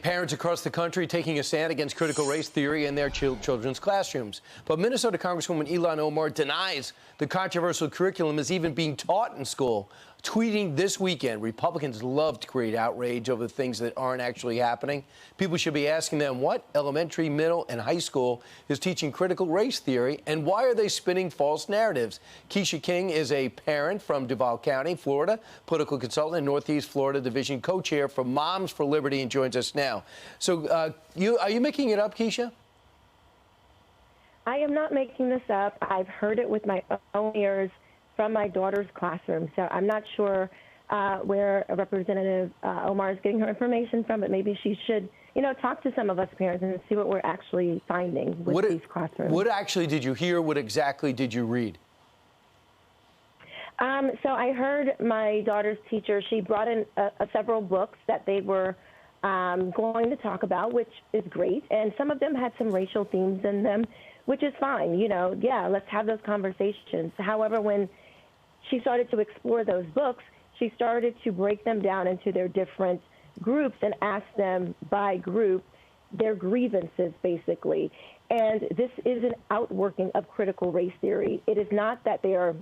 parents across the country taking a stand against critical race theory in their children's classrooms. But Minnesota Congresswoman Ilhan Omar denies the controversial curriculum is even being taught in school. Tweeting this weekend, Republicans love to create outrage over things that aren't actually happening. People should be asking them what elementary, middle, and high school is teaching critical race theory, and why are they spinning false narratives? Quisha King is a parent from Duval County, Florida, political consultant and Northeast Florida Division co-chair for Moms for Liberty, and joins us now. So are you making it up, Quisha? I am not making this up. I've heard it with my own ears from my daughter's classroom. So I'm not sure where Representative Omar is getting her information from, but maybe she should, talk to some of us parents and see what we're actually finding with these classrooms. What actually did you hear? What exactly did you read? So I heard my daughter's teacher, she brought in several books that they were going to talk about, which is great. And some of them had some racial themes in them, which is fine. Yeah, let's have those conversations. However, when she started to explore those books, she started to break them down into their different groups and ask them by group their grievances, basically. And this is an outworking of critical race theory. It is not that they are,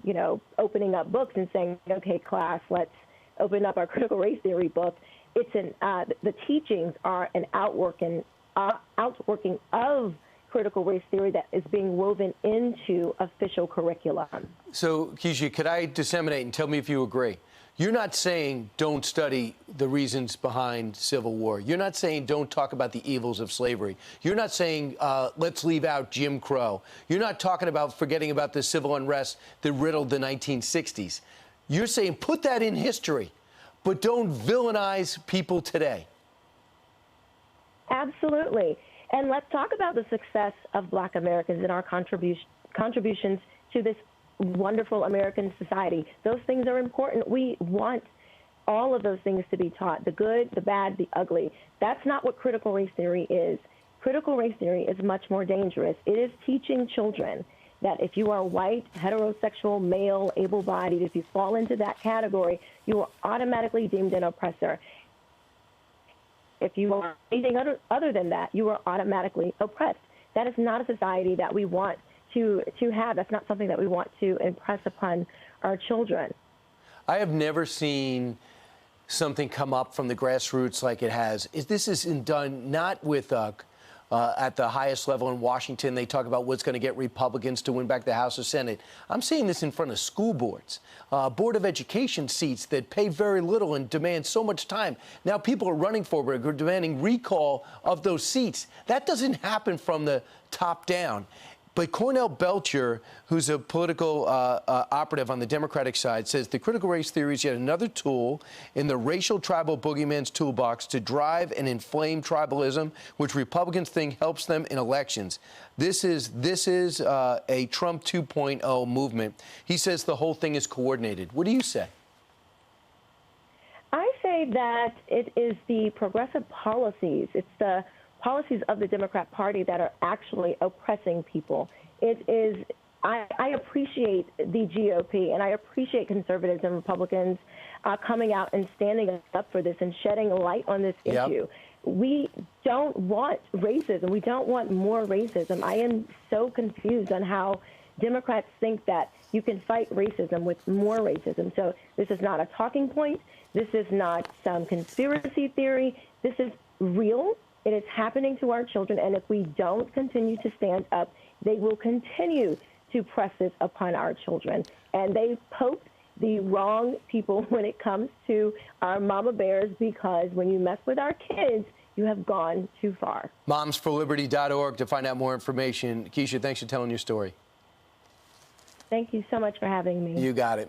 opening up books and saying, okay, class, let's open up our critical race theory book. It's the teachings are an outworking of critical race theory that is being woven into official curriculum. So, Quisha, could I disseminate and tell me if you agree? You're not saying don't study the reasons behind Civil War. You're not saying don't talk about the evils of slavery. You're not saying let's leave out Jim Crow. You're not talking about forgetting about the civil unrest that riddled the 1960s. You're saying put that in history, but don't villainize people today. Absolutely. And let's talk about the success of Black Americans and our contributions to this wonderful American society. Those things are important. We want all of those things to be taught, the good, the bad, the ugly. That's not what critical race theory is. Critical race theory is much more dangerous. It is teaching children that if you are white, heterosexual, male, able-bodied, if you fall into that category, you are automatically deemed an oppressor. If you are anything other than that, you are automatically oppressed. That is not a society that we want to have. That's not something that we want to impress upon our children. I have never seen something come up from the grassroots like it has. This is done not with at the highest level in Washington. They talk about what's going to get Republicans to win back the House or Senate. I'm seeing this in front of school boards, Board of Education seats that pay very little and demand so much time. Now people are running for it, are demanding recall of those seats. That doesn't happen from the top down. But Cornell Belcher, who's a political operative on the Democratic side, says the critical race theory is yet another tool in the racial tribal boogeyman's toolbox to drive and inflame tribalism, which Republicans think helps them in elections. This is a Trump 2.0 movement. He says the whole thing is coordinated. What do you say? I say that it is the progressive policies. It's the policies of the Democrat Party that are actually oppressing people. It is, I appreciate the GOP and I appreciate conservatives and Republicans coming out and standing up for this and shedding light on this issue. We don't want racism. We don't want more racism. I am so confused on how Democrats think that you can fight racism with more racism. So this is not a talking point. This is not some conspiracy theory. This is real. It is happening to our children, and if we don't continue to stand up, they will continue to press this upon our children. And they poked the wrong people when it comes to our mama bears, because when you mess with our kids, you have gone too far. MomsForLiberty.org to find out more information. Quisha, thanks for telling your story. Thank you so much for having me. You got it.